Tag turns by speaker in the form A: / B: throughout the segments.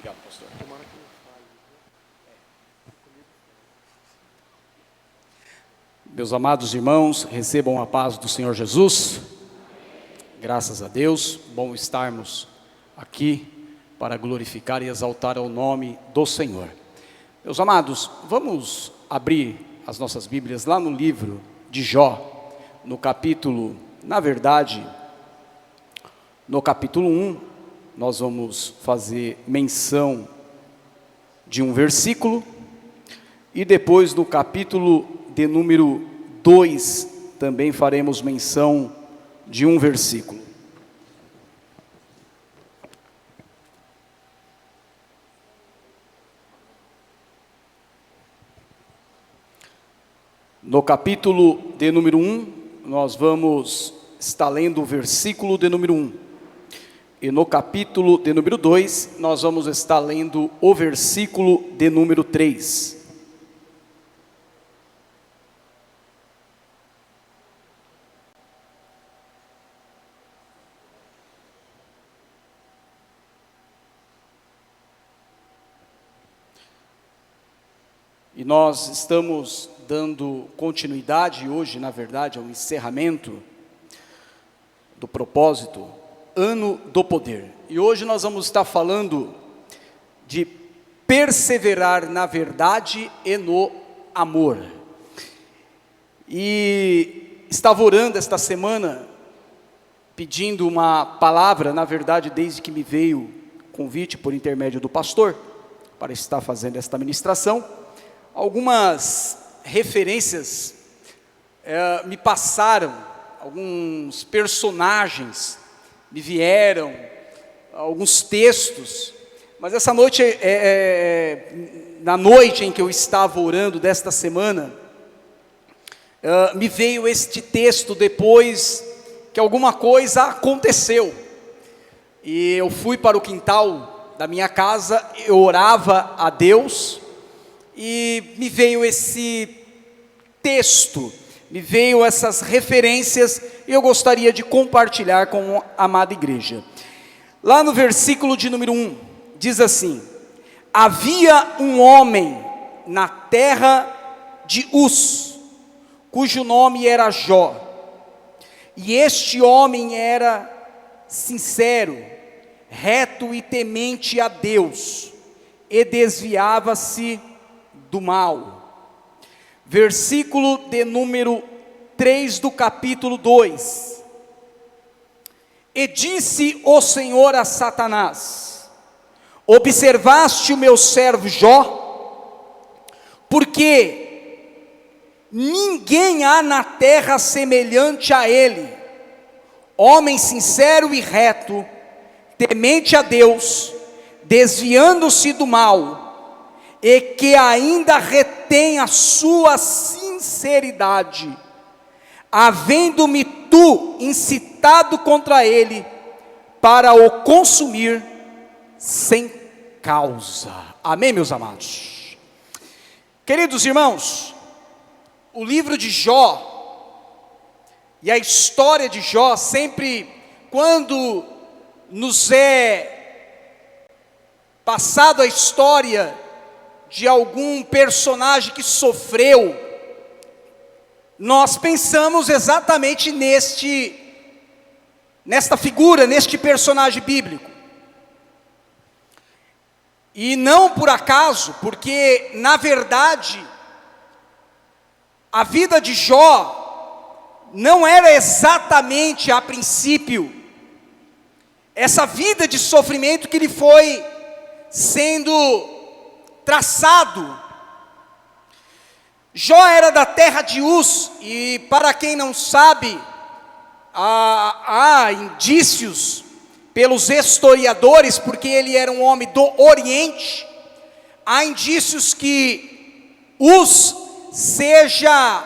A: Obrigado, pastor. Meus amados irmãos, recebam a paz do Senhor Jesus. Graças a Deus, bom estarmos aqui para glorificar e exaltar o nome do Senhor. Meus amados, vamos abrir as nossas Bíblias lá no livro de Jó, no capítulo 1, nós vamos fazer menção de um versículo, e depois no capítulo de número 2, também faremos menção de um versículo. No capítulo de número 1, nós vamos estar lendo o versículo de número 1. E no capítulo de número 2, nós vamos estar lendo o versículo de número 3. E nós estamos dando continuidade hoje, na verdade, ao encerramento do propósito, Ano do Poder. E hoje nós vamos estar falando de perseverar na verdade e no amor. E estava orando esta semana, pedindo uma palavra, na verdade, desde que me veio convite por intermédio do pastor, para estar fazendo esta ministração. Algumas referências me passaram, alguns personagens me vieram, alguns textos, mas essa noite, na noite em que eu estava orando desta semana, me veio este texto depois que alguma coisa aconteceu, e eu fui para o quintal da minha casa, eu orava a Deus, e me veio esse texto, me veio essas referências, e eu gostaria de compartilhar com a amada igreja. Lá no versículo de número 1, diz assim: havia um homem na terra de Uz, cujo nome era Jó, e este homem era sincero, reto e temente a Deus, e desviava-se do mal. Versículo de número 3 do capítulo 2. E disse o Senhor a Satanás: observaste o meu servo Jó? Porque ninguém há na terra semelhante a ele, homem sincero e reto, temente a Deus, desviando-se do mal, e que ainda retém a sua sinceridade, havendo-me tu incitado contra ele, para o consumir sem causa. Amém, meus amados? Queridos irmãos, o livro de Jó, e a história de Jó, sempre quando nos é passado a história de algum personagem que sofreu, nós pensamos exatamente nesta figura, neste personagem bíblico. E não por acaso, porque na verdade a vida de Jó não era exatamente a princípio essa vida de sofrimento que lhe foi sendo traçado. Jó era da terra de Uz, e para quem não sabe, há indícios pelos historiadores, porque ele era um homem do Oriente, há indícios que Uz seja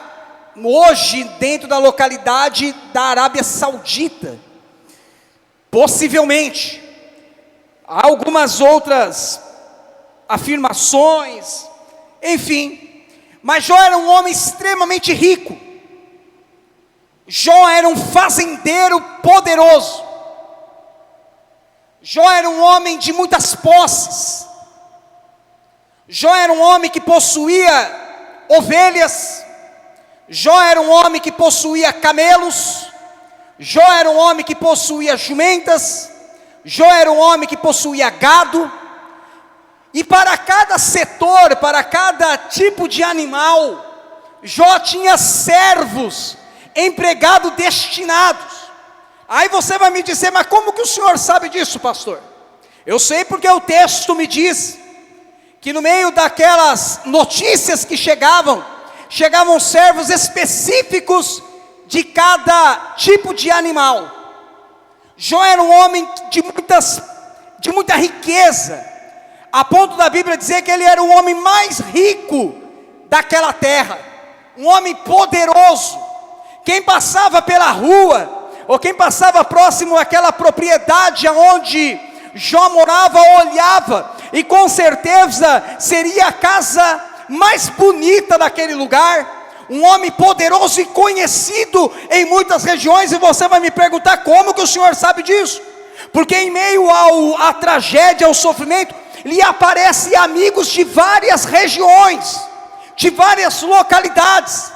A: hoje dentro da localidade da Arábia Saudita, possivelmente. Há algumas outras afirmações, enfim, mas Jó era um homem extremamente rico. Jó era um fazendeiro poderoso.
B: Jó era um homem de muitas posses. Jó era um homem que possuía ovelhas. Jó era um homem que possuía camelos. Jó era um homem que possuía jumentas. Jó era um homem que possuía gado. E para cada setor, para cada tipo de animal, Jó tinha servos, empregados destinados. Aí você vai me dizer, mas como que o senhor sabe disso, pastor? Eu sei porque o texto me diz que no meio daquelas notícias que chegavam servos específicos de cada tipo de animal. Jó era um homem de muita riqueza, a ponto da Bíblia dizer que ele era o homem mais rico daquela terra, um homem poderoso. Quem passava pela rua, ou quem passava próximo àquela propriedade onde Jó morava, olhava, e com certeza seria a casa mais bonita daquele lugar, um homem poderoso e conhecido em muitas regiões. E você vai me perguntar, como que o senhor sabe disso? Porque em meio à tragédia, ao sofrimento, lhe aparecem amigos de várias regiões, de várias localidades.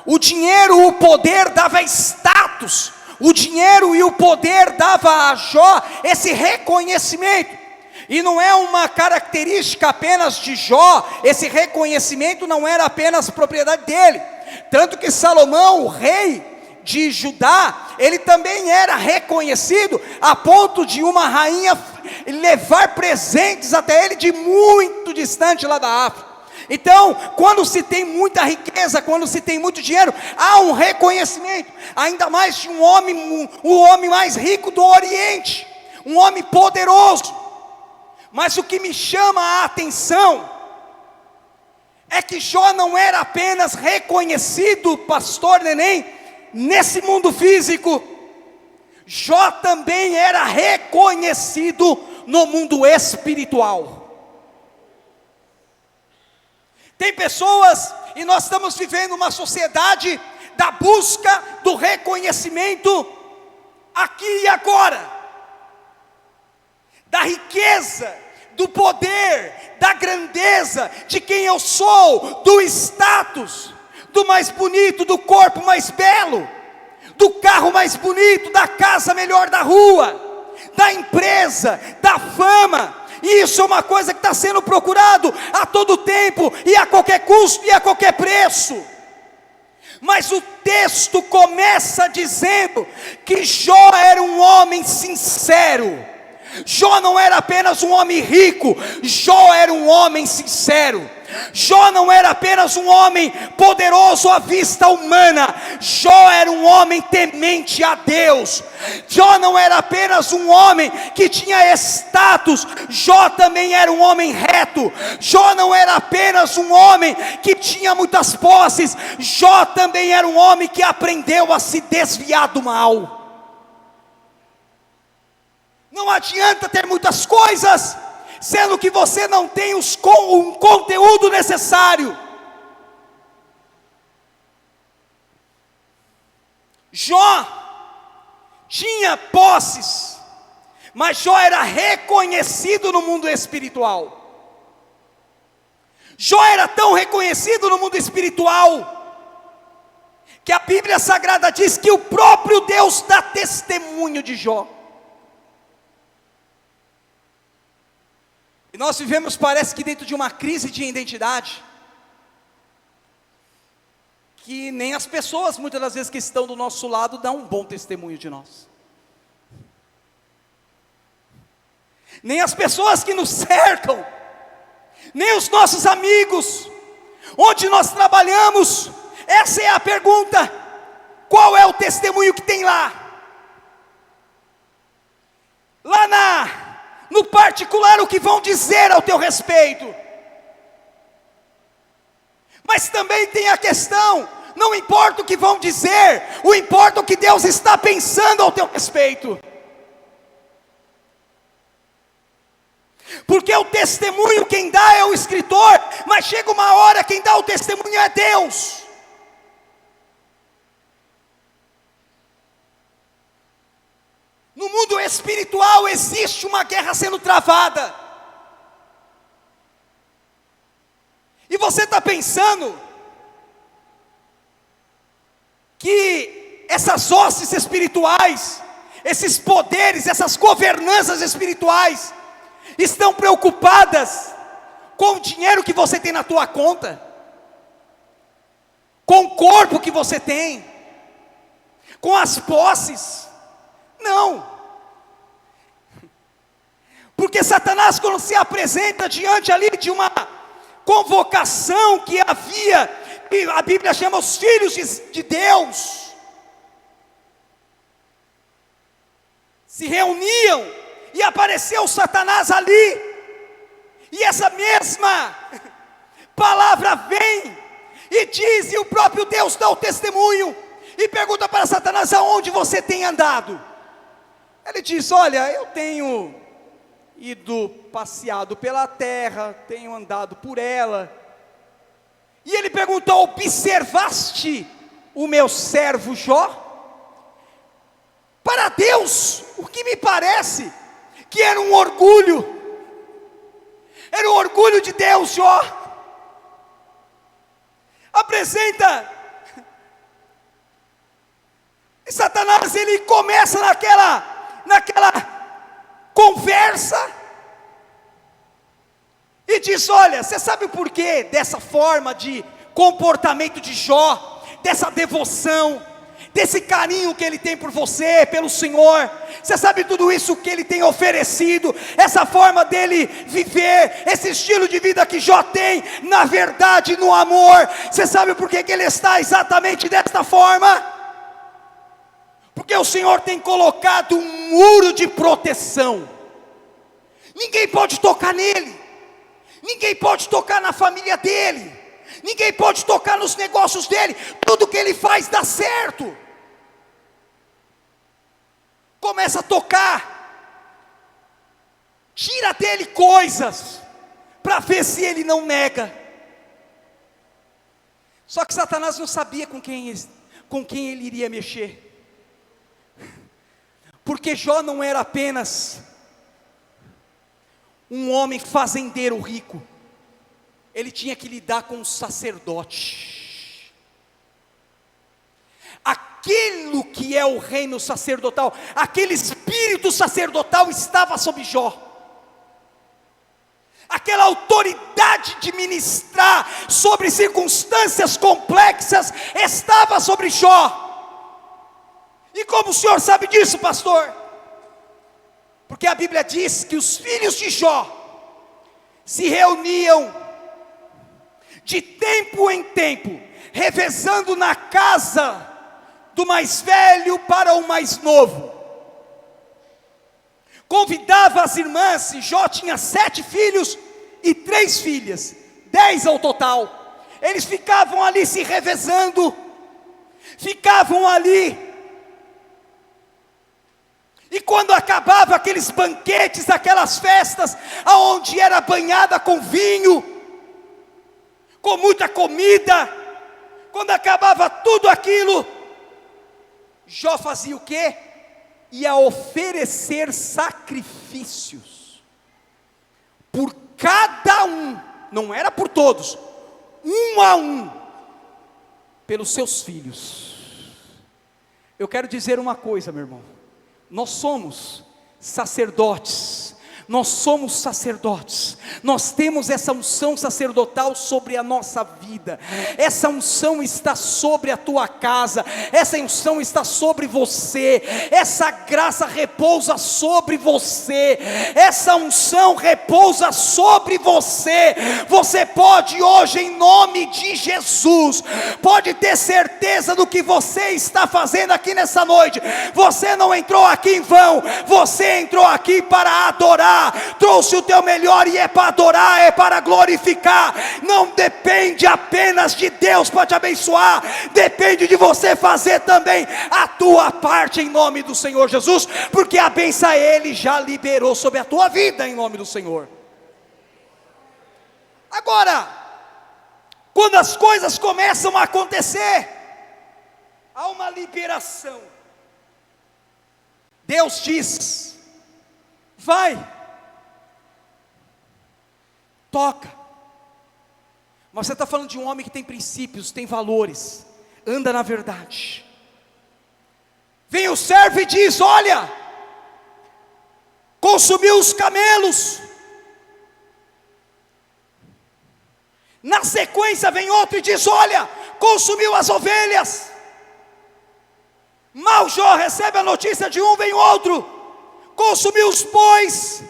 B: O dinheiro, o poder dava status. O dinheiro e o poder dava a Jó esse reconhecimento. E não é uma característica apenas de Jó, esse reconhecimento não era apenas propriedade dele. Tanto que Salomão, o rei de Judá, ele também era reconhecido, a ponto de uma rainha levar presentes até ele de muito distante lá da África. Então, quando se tem muita riqueza, quando se tem muito dinheiro, há um reconhecimento, ainda mais de um homem, o homem mais rico do Oriente, um homem poderoso. Mas o que me chama a atenção é que Jó não era apenas reconhecido, pastor Neném, nesse mundo físico. Jó também era reconhecido no mundo espiritual. Tem pessoas, e nós estamos vivendo uma sociedade da busca do reconhecimento aqui e agora, da riqueza, do poder, da grandeza, de quem eu sou, do status, do mais bonito, do corpo mais belo, do carro mais bonito, da casa melhor da rua, da empresa, da fama. E isso é uma coisa que está sendo procurado a todo tempo, e a qualquer custo, e a qualquer preço. Mas o texto começa dizendo que Jó era um homem sincero. Jó não era apenas um homem rico, Jó era um homem sincero. Jó não era apenas um homem poderoso à vista humana, Jó era um homem temente a Deus. Jó não era apenas um homem que tinha status, Jó também era um homem reto. Jó não era apenas um homem que tinha muitas posses, Jó também era um homem que aprendeu a se desviar do mal. Não adianta ter muitas coisas, sendo que você não tem um conteúdo necessário. Jó tinha posses, mas Jó era reconhecido no mundo espiritual. Jó era tão reconhecido no mundo espiritual, que a Bíblia Sagrada diz que o próprio Deus dá testemunho de Jó. E nós vivemos, parece que dentro de uma crise de identidade, que nem as pessoas, muitas das vezes, que estão do nosso lado, dão um bom testemunho de nós. Nem as pessoas que nos cercam, nem os nossos amigos, onde nós trabalhamos. Essa é a pergunta: qual é o testemunho que tem lá? No particular, o que vão dizer ao teu respeito. Mas também tem a questão, não importa o que vão dizer, o importa o que Deus está pensando ao teu respeito. Porque o testemunho quem dá é o escritor, mas chega uma hora quem dá o testemunho é Deus. No mundo espiritual qual existe uma guerra sendo travada. E você está pensando que essas hostes espirituais, esses poderes, essas governanças espirituais, estão preocupadas com o dinheiro que você tem na tua conta, com o corpo que você tem, com as posses? Não. Porque Satanás, quando se apresenta diante ali de uma convocação que havia, que a Bíblia chama os filhos de Deus, se reuniam e apareceu Satanás ali, e essa mesma palavra vem e diz, e o próprio Deus dá o testemunho, e pergunta para Satanás: aonde você tem andado? Ele diz: olha, eu tenho ido passeado pela terra, tenho andado por ela. E ele perguntou: observaste o meu servo Jó? Para Deus, o que me parece que era um orgulho de Deus. Jó apresenta, e Satanás, ele começa naquela conversa, e diz: olha, você sabe o porquê dessa forma de comportamento de Jó, dessa devoção, desse carinho que ele tem por você, pelo Senhor? Você sabe tudo isso que ele tem oferecido, essa forma dele viver, esse estilo de vida que Jó tem, na verdade, no amor? Você sabe por que ele está exatamente desta forma? Porque o Senhor tem colocado um muro de proteção. Ninguém pode tocar nele, ninguém pode tocar na família dele, ninguém pode tocar nos negócios dele. Tudo que ele faz dá certo. Começa a tocar, tira dele coisas, para ver se ele não nega. Só que Satanás não sabia com quem ele iria mexer, porque Jó não era apenas um homem fazendeiro rico, ele tinha que lidar com um sacerdote. Aquilo que é o reino sacerdotal, aquele espírito sacerdotal estava sobre Jó. Aquela autoridade de ministrar sobre circunstâncias complexas estava sobre Jó. E como o senhor sabe disso, pastor? Porque a Bíblia diz que os filhos de Jó se reuniam de tempo em tempo, revezando na casa do mais velho para o mais novo. Convidava as irmãs, e Jó tinha 7 filhos e 3 filhas, 10 ao total. Eles ficavam ali se revezando, ficavam ali. E quando acabava aqueles banquetes, aquelas festas, aonde era banhada com vinho, com muita comida, quando acabava tudo aquilo, Jó fazia o quê? Ia oferecer sacrifícios, por cada um, não era por todos, um a um, pelos seus filhos. Eu quero dizer uma coisa, meu irmão, nós somos sacerdotes, nós temos essa unção sacerdotal sobre a nossa vida, essa unção está sobre a tua casa, essa unção está sobre você, essa graça repousa sobre você, essa unção repousa sobre você. Você pode hoje, em nome de Jesus, pode ter certeza do que você está fazendo aqui nessa noite. Você não entrou aqui em vão, você entrou aqui para adorar, trouxe o teu melhor, e é para adorar, é para glorificar. Não depende apenas de Deus para te abençoar, depende de você fazer também a tua parte em nome do Senhor Jesus, porque a bênção Ele já liberou sobre a tua vida em nome do Senhor. Agora, quando as coisas começam a acontecer, há uma liberação. Deus diz vai, toca. Mas você está falando de um homem que tem princípios, tem valores, anda na verdade. Vem o servo e diz: olha, consumiu os camelos. Na sequência vem outro e diz: olha, consumiu as ovelhas. Mal Jó recebe a notícia de um, vem outro: consumiu os bois.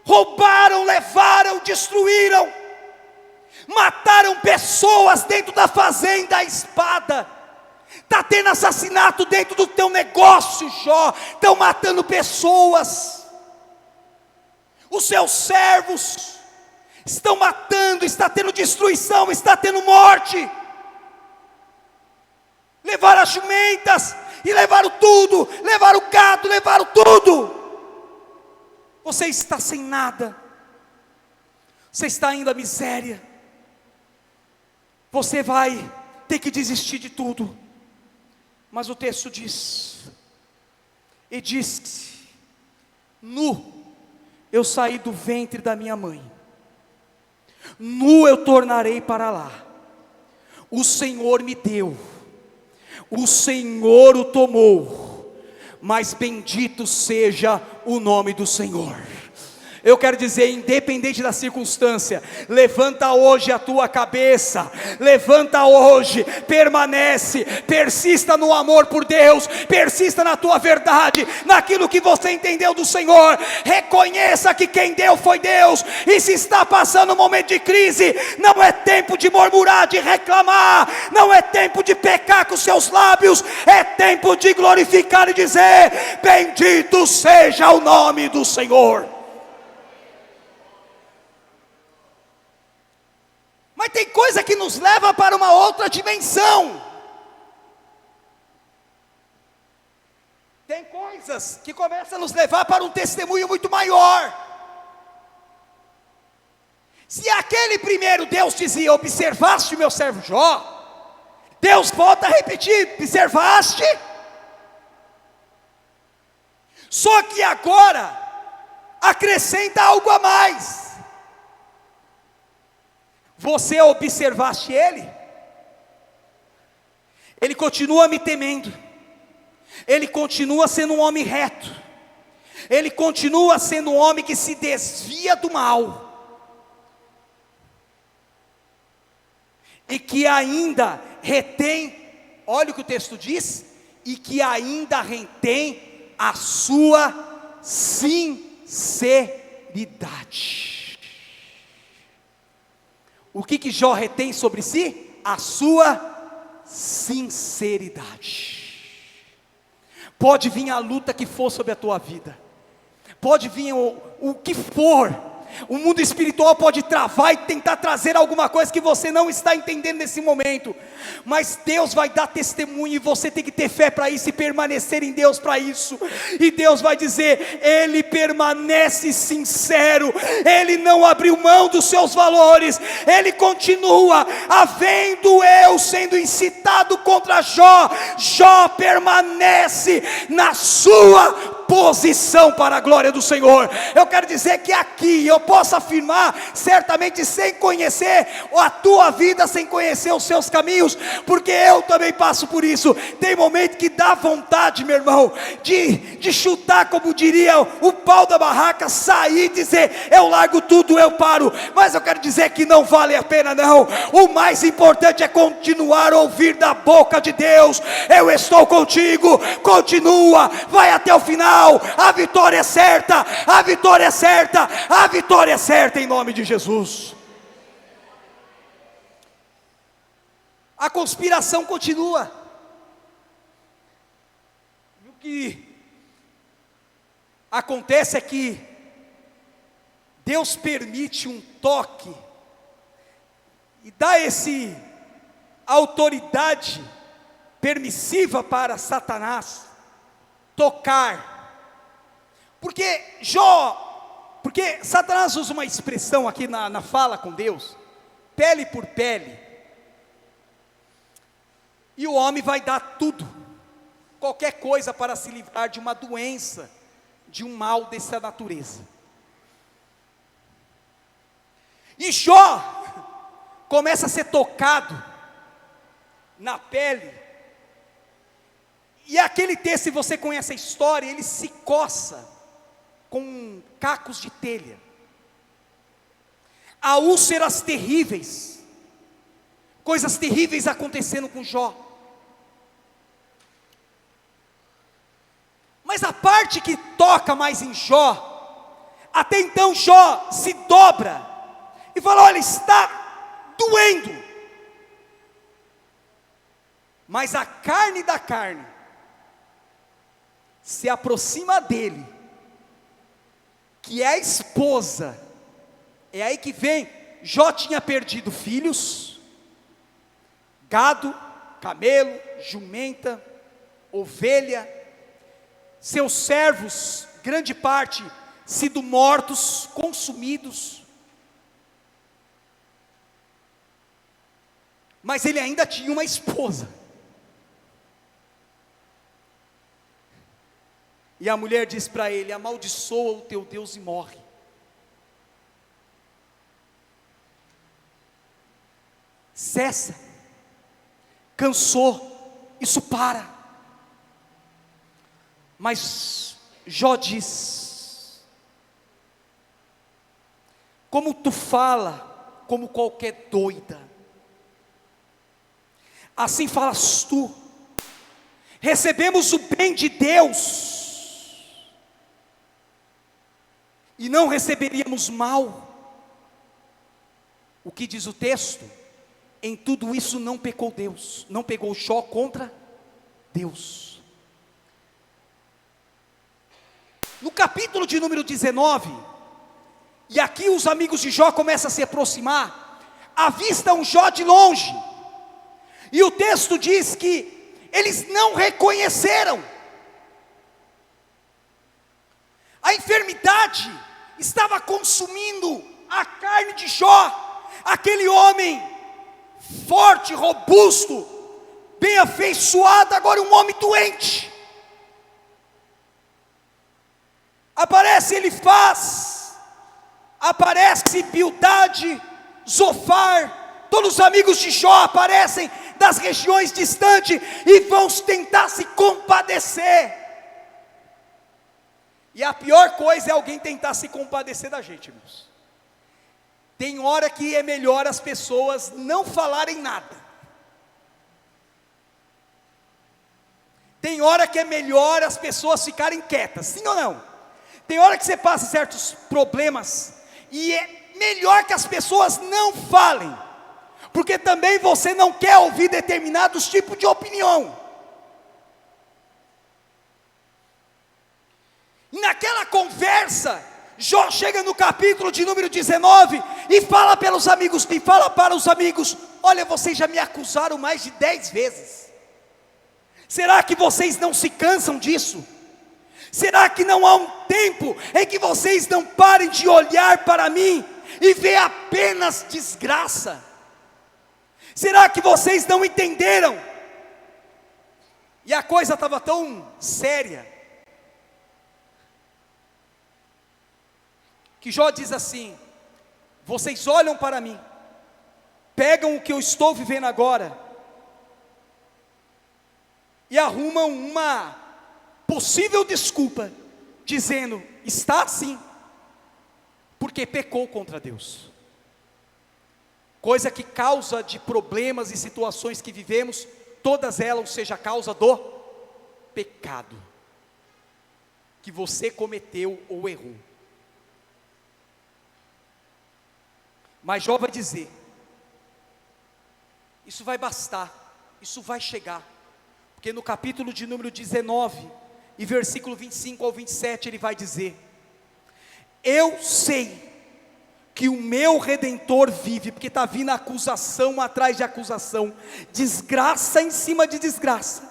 B: Roubaram, levaram, destruíram, mataram pessoas dentro da fazenda à espada. Está tendo assassinato dentro do teu negócio, Jó. Estão matando pessoas. Os seus servos estão matando, está tendo destruição, está tendo morte. Levaram as jumentas e levaram tudo, levaram o gado, levaram tudo. Você está sem nada, você está indo à miséria, você vai ter que desistir de tudo. Mas o texto diz: e disse: nu eu saí do ventre da minha mãe, nu eu tornarei para lá. O Senhor me deu, o Senhor o tomou, mas bendito seja o nome do Senhor. Eu quero dizer, independente da circunstância, levanta hoje a tua cabeça, levanta hoje, permanece, persista no amor por Deus, persista na tua verdade, naquilo que você entendeu do Senhor. Reconheça que quem deu foi Deus, e se está passando um momento de crise, não é tempo de murmurar, de reclamar, não é tempo de pecar com seus lábios, é tempo de glorificar e dizer: bendito seja o nome do Senhor. Mas tem coisa que nos leva para uma outra dimensão. Tem coisas que começam a nos levar para um testemunho muito maior. Se aquele primeiro Deus dizia: observaste meu servo Jó, Deus volta a repetir: observaste? Só que agora acrescenta algo a mais. Você observaste ele? Ele continua me temendo, ele continua sendo um homem reto, ele continua sendo um homem que se desvia do mal, e que ainda retém, olha o que o texto diz, e que ainda retém a sua sinceridade. O que Jó retém sobre si? A sua sinceridade. Pode vir a luta que for sobre a tua vida, pode vir o que for, o mundo espiritual pode travar e tentar trazer alguma coisa que você não está entendendo nesse momento, mas Deus vai dar testemunho, e você tem que ter fé para isso, e permanecer em Deus para isso, e Deus vai dizer: ele permanece sincero, ele não abriu mão dos seus valores, ele continua. Havendo eu sendo incitado contra Jó, Jó permanece na sua posição para a glória do Senhor. Eu quero dizer que aqui eu posso afirmar, certamente sem conhecer a tua vida, sem conhecer os seus caminhos, porque eu também passo por isso. Tem momento que dá vontade, meu irmão, de chutar, como diria, o pau da barraca, sair e dizer: eu largo tudo, eu paro. Mas eu quero dizer que não vale a pena não. O mais importante é continuar a ouvir da boca de Deus: eu estou contigo, continua, vai até o final. A vitória é certa, a vitória é certa, a vitória é certa, em nome de Jesus. A conspiração continua. O que acontece é que Deus permite um toque e dá esse autoridade permissiva para Satanás tocar. Porque Satanás usa uma expressão aqui na fala com Deus: pele por pele. E o homem vai dar tudo, qualquer coisa, para se livrar de uma doença, de um mal dessa natureza. E Jó começa a ser tocado na pele, e aquele texto, se você conhece a história, ele se coça com cacos de telha. Há úlceras terríveis, coisas terríveis acontecendo com Jó. Mas a parte que toca mais em Jó, até então Jó se dobra e fala: olha, está doendo. Mas a carne da carne se aproxima dele, que é a esposa. É aí que vem. Jó tinha perdido filhos, gado, camelo, jumenta, ovelha, seus servos, grande parte, sido mortos, consumidos. Mas ele ainda tinha uma esposa. E a mulher diz para ele: amaldiçoa o teu Deus e morre. Cessa, cansou, isso para. Mas Jó diz: como tu fala, como qualquer doida, assim falas tu. Recebemos o bem de Deus e não receberíamos mal. O que diz o texto? Em tudo isso não pecou Deus, não pegou Jó contra Deus. No capítulo de número 19, e aqui os amigos de Jó começam a se aproximar, avistam Jó de longe, e o texto diz que eles não reconheceram. A enfermidade estava consumindo a carne de Jó, aquele homem forte, robusto, bem afeiçoado, agora um homem doente. Aparece Elifaz, aparece Bildade, Zofar, todos os amigos de Jó aparecem das regiões distantes e vão tentar se compadecer. E a pior coisa é alguém tentar se compadecer da gente, irmãos. Tem hora que é melhor as pessoas não falarem nada. Tem hora que é melhor as pessoas ficarem quietas, sim ou não? Tem hora que você passa certos problemas e é melhor que as pessoas não falem, porque também você não quer ouvir determinados tipos de opinião. E naquela conversa, Jó chega no capítulo de número 19 e fala para os amigos: olha, vocês já me acusaram mais de 10 vezes. Será que vocês não se cansam disso? Será que não há um tempo em que vocês não parem de olhar para mim e ver apenas desgraça? Será que vocês não entenderam? E a coisa estava tão séria, que Jó diz assim: vocês olham para mim, pegam o que eu estou vivendo agora, e arrumam uma possível desculpa, dizendo: está assim, porque pecou contra Deus. Coisa que causa de problemas e situações que vivemos, todas elas, ou seja, a causa do pecado, que você cometeu ou errou. Mas Jó vai dizer: isso vai bastar, isso vai chegar, porque no capítulo de número 19, e versículo 25 ao 27, ele vai dizer: eu sei que o meu Redentor vive, porque está vindo acusação atrás de acusação, desgraça em cima de desgraça.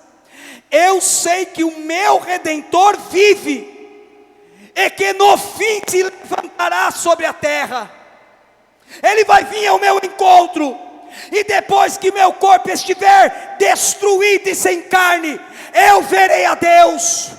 B: Eu sei que o meu Redentor vive, e que no fim se levantará sobre a terra. Ele vai vir ao meu encontro, e depois que meu corpo estiver destruído e sem carne, eu verei a Deus.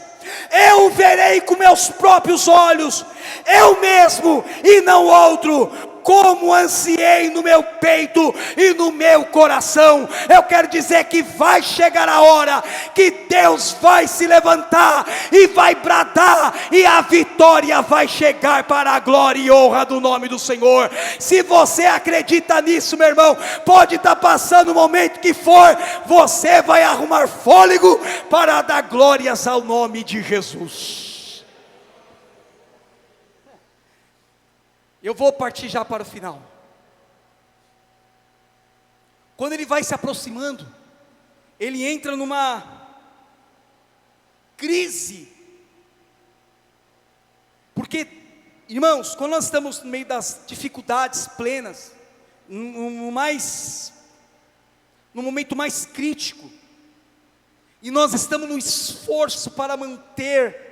B: eu o verei com meus próprios olhos, eu mesmo e não outro. Como ansiei no meu peito e no meu coração. Eu quero dizer que vai chegar a hora que Deus vai se levantar e vai bradar, e a vitória vai chegar para a glória e honra do nome do Senhor. Se você acredita nisso, meu irmão, pode estar passando o momento que for, você vai arrumar fôlego para dar glórias ao nome de Jesus. Eu vou partir já para o final. Quando ele vai se aproximando, ele entra numa crise. Porque, irmãos, quando nós estamos no meio das dificuldades plenas, no momento mais crítico, e nós estamos no esforço para manter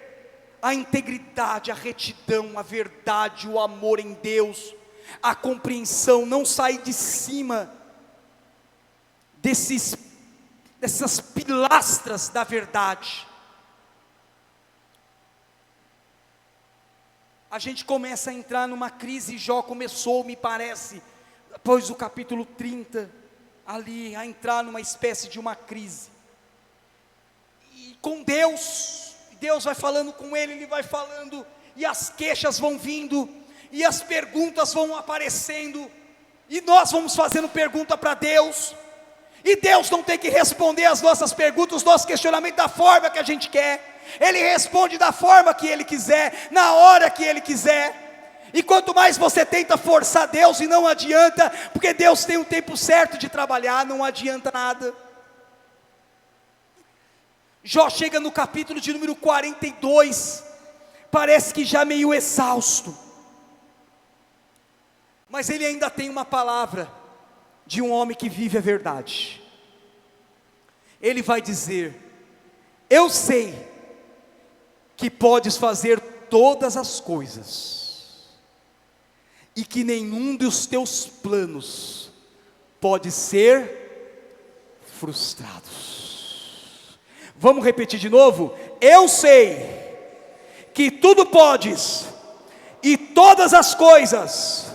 B: a integridade, a retidão, a verdade, o amor em Deus, a compreensão, não sair de cima dessas pilastras da verdade. A gente começa a entrar numa crise. Jó começou, me parece, depois do capítulo 30, ali, a entrar numa espécie de uma crise, e com Deus vai falando com ele vai falando, e as queixas vão vindo, e as perguntas vão aparecendo, e nós vamos fazendo pergunta para Deus, e Deus não tem que responder as nossas perguntas, os nossos questionamentos da forma que a gente quer. Ele responde da forma que Ele quiser, na hora que Ele quiser. E quanto mais você tenta forçar Deus, e não adianta, porque Deus tem um tempo certo de trabalhar, não adianta nada. Jó chega no capítulo de número 42, parece que já meio exausto, mas ele ainda tem uma palavra de um homem que vive a verdade. Ele vai dizer: eu sei que podes fazer todas as coisas, e que nenhum dos teus planos pode ser frustrado. Vamos repetir de novo? Eu sei que tudo podes, e todas as coisas,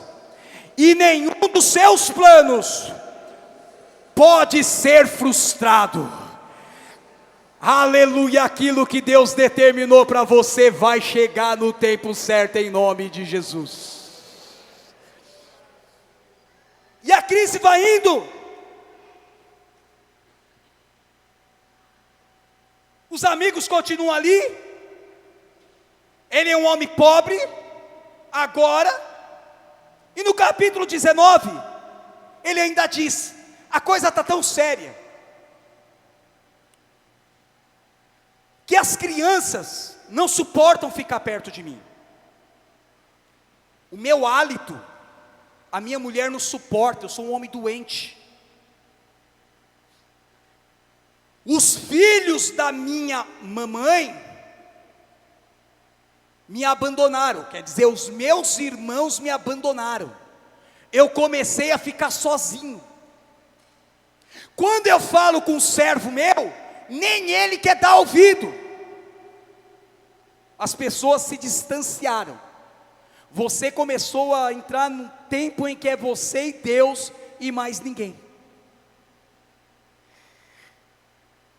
B: e nenhum dos seus planos pode ser frustrado. Aleluia, aquilo que Deus determinou para você vai chegar no tempo certo, em nome de Jesus. E a crise vai indo. Os amigos continuam ali. Ele é um homem pobre agora. E no capítulo 19, ele ainda diz: a coisa está tão séria que as crianças não suportam ficar perto de mim. O meu hálito, a minha mulher não suporta, eu sou um homem doente. Os filhos da minha mamãe me abandonaram, quer dizer, os meus irmãos me abandonaram. Eu comecei a ficar sozinho. Quando eu falo com um servo meu, nem ele quer dar ouvido. As pessoas se distanciaram. Você começou a entrar num tempo em que é você e Deus e mais ninguém.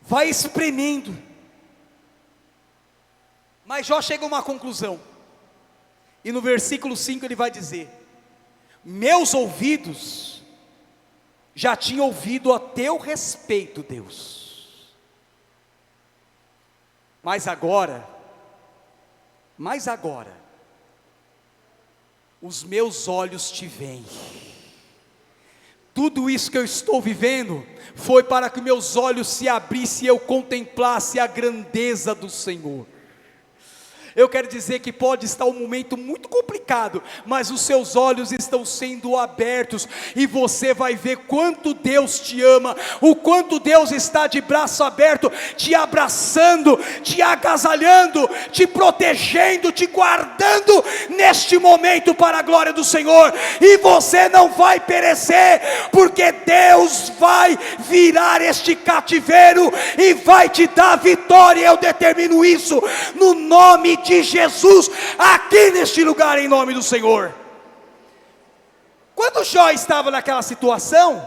B: Vai espremendo. Mas Jó chega a uma conclusão. E no versículo 5 ele vai dizer: meus ouvidos já tinham ouvido a teu respeito, Deus. Mas agora, os meus olhos te veem. Tudo isso que eu estou vivendo foi para que meus olhos se abrissem e eu contemplasse a grandeza do Senhor. Eu quero dizer que pode estar um momento muito complicado, mas os seus olhos estão sendo abertos, e você vai ver quanto Deus te ama, o quanto Deus está de braço aberto, te abraçando, te agasalhando, te protegendo, te guardando neste momento para a glória do Senhor. E você não vai perecer, porque Deus vai virar este cativeiro e vai te dar vitória. Eu determino isso no nome de Jesus, aqui neste lugar, em nome do Senhor. Quando Jó estava naquela situação,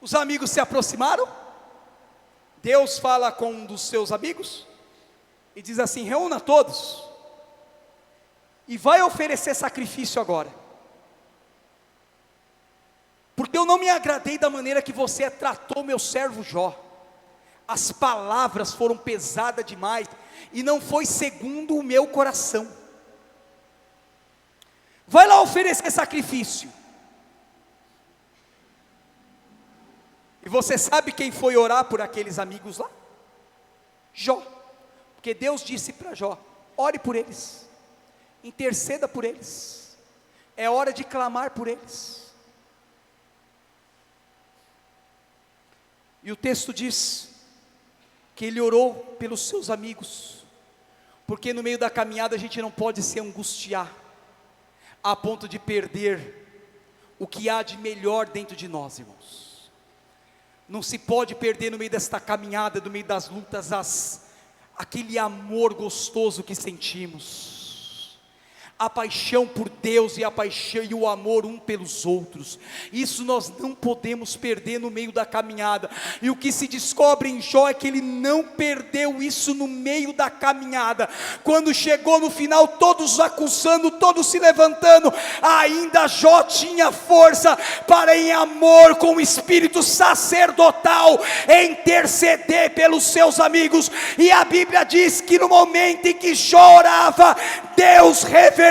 B: os amigos se aproximaram. Deus fala com um dos seus amigos e diz assim: reúna todos e vai oferecer sacrifício agora, porque eu não me agradei da maneira que você tratou meu servo Jó. As palavras foram pesadas demais, e não foi segundo o meu coração. Vai lá oferecer sacrifício. E você sabe quem foi orar por aqueles amigos lá? Jó. Porque Deus disse para Jó: ore por eles, interceda por eles, é hora de clamar por eles. E o texto diz que ele orou pelos seus amigos, porque no meio da caminhada a gente não pode se angustiar a ponto de perder o que há de melhor dentro de nós, irmãos. Não se pode perder no meio desta caminhada, no meio das lutas, aquele amor gostoso que sentimos, a paixão por Deus e a paixão e o amor um pelos outros. Isso nós não podemos perder no meio da caminhada. E o que se descobre em Jó é que ele não perdeu isso no meio da caminhada. Quando chegou no final, todos acusando, todos se levantando, ainda Jó tinha força para, em amor com o espírito sacerdotal, interceder pelos seus amigos. E a Bíblia diz que no momento em que Jó orava, Deus reverteu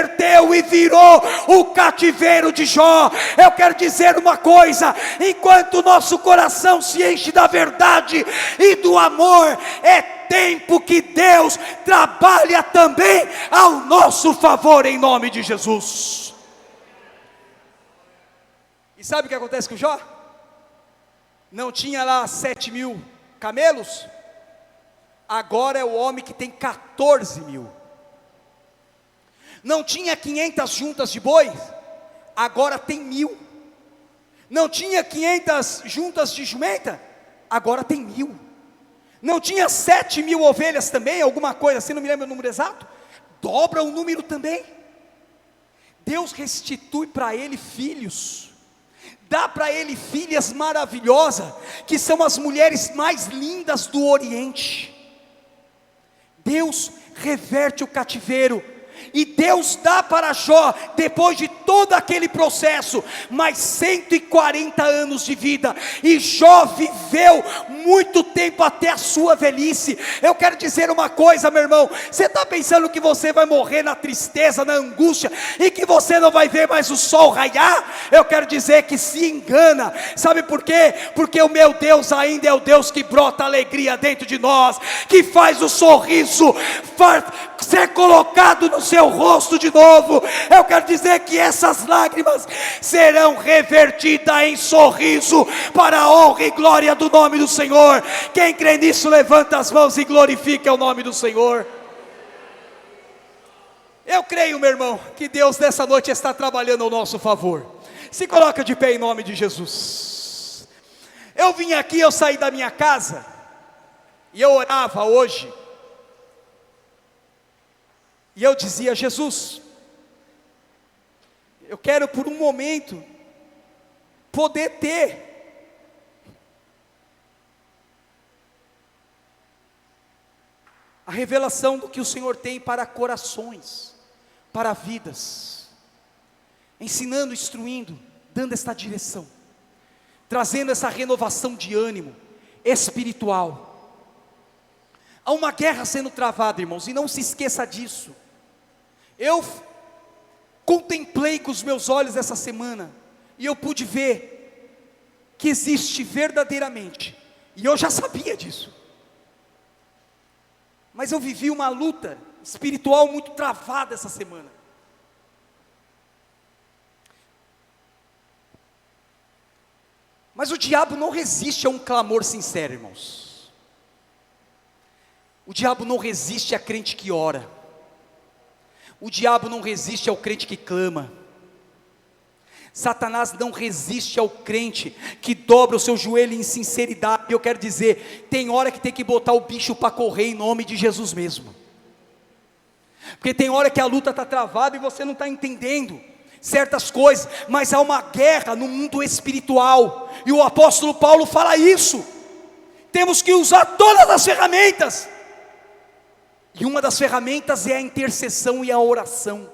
B: e virou o cativeiro de Jó. Eu quero dizer uma coisa: enquanto o nosso coração se enche da verdade e do amor, é tempo que Deus trabalha também ao nosso favor, em nome de Jesus. E sabe o que acontece com Jó? Não tinha lá 7.000 camelos, agora é o homem que tem 14.000. Não tinha 500 juntas de boi, agora tem 1.000. Não tinha 500 juntas de jumenta, agora tem 1.000. Não tinha 7.000 ovelhas também, alguma coisa assim, não me lembro o número exato, dobra o número também. Deus restitui para ele filhos, dá para ele filhas maravilhosas, que são as mulheres mais lindas do Oriente. Deus reverte o cativeiro, e Deus dá para Jó, depois de todo aquele processo, mais 140 anos de vida. E Jó viveu muito tempo até a sua velhice. Eu quero dizer uma coisa, meu irmão: você está pensando que você vai morrer na tristeza, na angústia, e que você não vai ver mais o sol raiar? Eu quero dizer que se engana. Sabe por quê? Porque o meu Deus ainda é o Deus que brota alegria dentro de nós, que faz o sorriso ser colocado no seu rosto de novo. Eu quero dizer que essas lágrimas serão revertidas em sorriso, para a honra e glória do nome do Senhor. Quem crê nisso, levanta as mãos e glorifica o nome do Senhor. Eu creio, meu irmão, que Deus nessa noite está trabalhando ao nosso favor. Se coloca de pé em nome de Jesus. Eu vim aqui, eu saí da minha casa, e eu orava hoje, e eu dizia: Jesus, eu quero por um momento poder ter a revelação do que o Senhor tem para corações, para vidas, ensinando, instruindo, dando esta direção, trazendo essa renovação de ânimo espiritual. Há uma guerra sendo travada, irmãos, e não se esqueça disso. Eu contemplei com os meus olhos essa semana, e eu pude ver que existe verdadeiramente E eu já sabia disso. Mas eu vivi uma luta espiritual muito travada essa semana. Mas o diabo não resiste a um clamor sincero, irmãos. O diabo não resiste a crente que ora. O diabo não resiste ao crente que clama. Satanás não resiste ao crente que dobra o seu joelho em sinceridade. Eu quero dizer, tem hora que tem que botar o bicho para correr em nome de Jesus mesmo. Porque tem hora que a luta está travada e você não está entendendo certas coisas, mas há uma guerra no mundo espiritual, e o apóstolo Paulo fala isso. Temos que usar todas as ferramentas, e uma das ferramentas é a intercessão e a oração.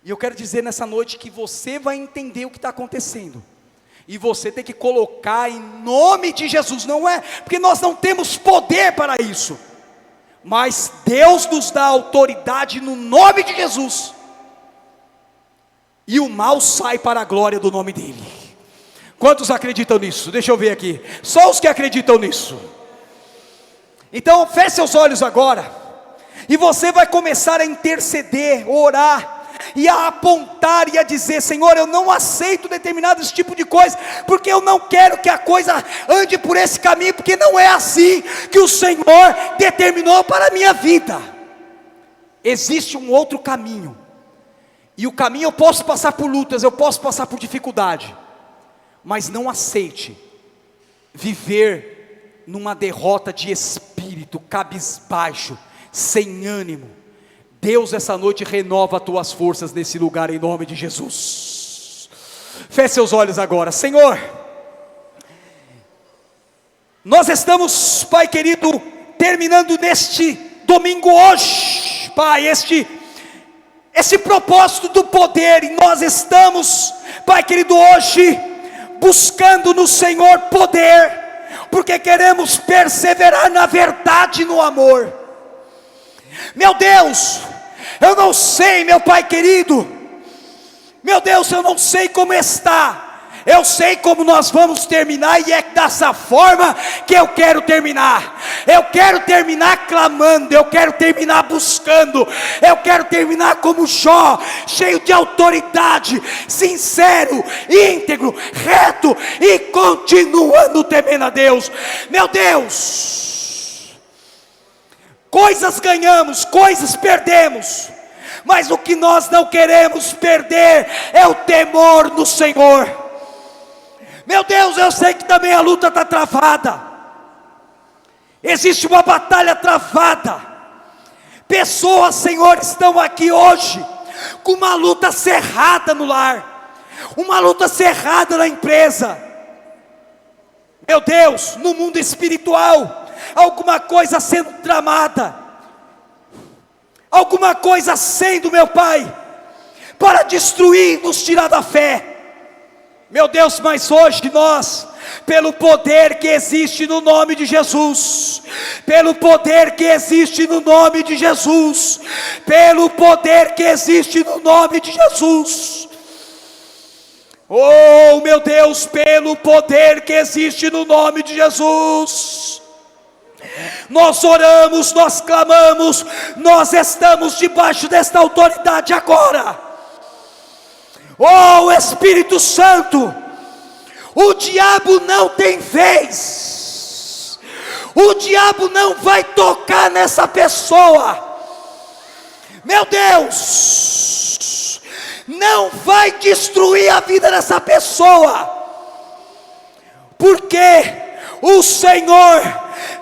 B: E eu quero dizer nessa noite que você vai entender o que está acontecendo, e você tem que colocar em nome de Jesus. Não é porque nós não temos poder para isso, mas Deus nos dá autoridade no nome de Jesus, e o mal sai para a glória do nome dele. Quantos acreditam nisso? Deixa eu ver aqui, só os que acreditam nisso. Então feche seus olhos agora, e você vai começar a interceder, orar, e a apontar e a dizer: Senhor, eu não aceito determinado tipo de coisa, porque eu não quero que a coisa ande por esse caminho, porque não é assim que o Senhor determinou para a minha vida. Existe um outro caminho, e o caminho, eu posso passar por lutas, eu posso passar por dificuldade, mas não aceite viver numa derrota de espírito, cabisbaixo, sem ânimo. Deus essa noite renova as tuas forças nesse lugar, em nome de Jesus. Feche seus olhos agora. Senhor, nós estamos, Pai querido, terminando neste domingo hoje, Pai, esse propósito do poder, e nós estamos, Pai querido, hoje buscando no Senhor poder, porque queremos perseverar na verdade e no amor. Meu Deus, eu não sei, meu Pai querido, meu Deus, eu não sei como está, eu sei como nós vamos terminar, e é dessa forma que eu quero terminar. Eu quero terminar clamando, eu quero terminar buscando, eu quero terminar como Jó, cheio de autoridade, sincero, íntegro, reto e continuando temendo a Deus. Meu Deus, coisas ganhamos, coisas perdemos, mas o que nós não queremos perder é o temor no Senhor. Meu Deus, eu sei que também a luta está travada, existe uma batalha travada. Pessoas, Senhor, estão aqui hoje com uma luta cerrada no lar, uma luta cerrada na empresa. Meu Deus, no mundo espiritual, alguma coisa sendo tramada, alguma coisa sendo, meu Pai, para destruir, nos tirar da fé. Meu Deus, mas hoje nós, pelo poder que existe no nome de Jesus, pelo poder que existe no nome de Jesus, pelo poder que existe no nome de Jesus, oh meu Deus, pelo poder que existe no nome de Jesus, nós oramos, nós clamamos, nós estamos debaixo desta autoridade agora. Oh Espírito Santo, o diabo não tem vez, o diabo não vai tocar nessa pessoa. Meu Deus, não vai destruir a vida dessa pessoa, porque o Senhor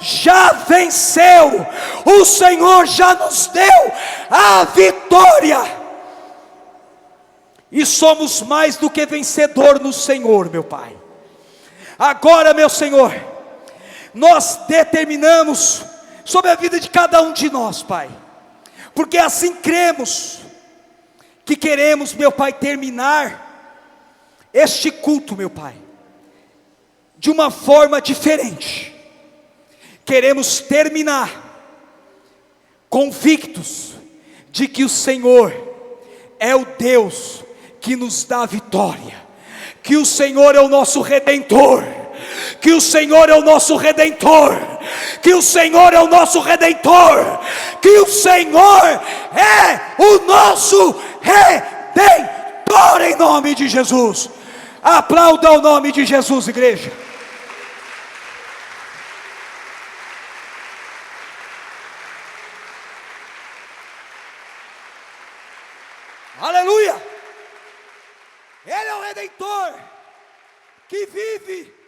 B: já venceu, o Senhor já nos deu a vitória, e somos mais do que vencedor no Senhor, meu Pai. Agora, meu Senhor, nós determinamos sobre a vida de cada um de nós, Pai, porque assim cremos, que queremos, meu Pai, terminar este culto, meu Pai, de uma forma diferente. Queremos terminar convictos de que o Senhor é o Deus que nos dá vitória, que o Senhor é o nosso Redentor,
A: que o Senhor é o nosso Redentor, que o Senhor é o nosso Redentor, que o Senhor é o nosso Redentor, em nome de Jesus. Aplauda o nome de Jesus, igreja. Aleluia! Ele é o Redentor que vive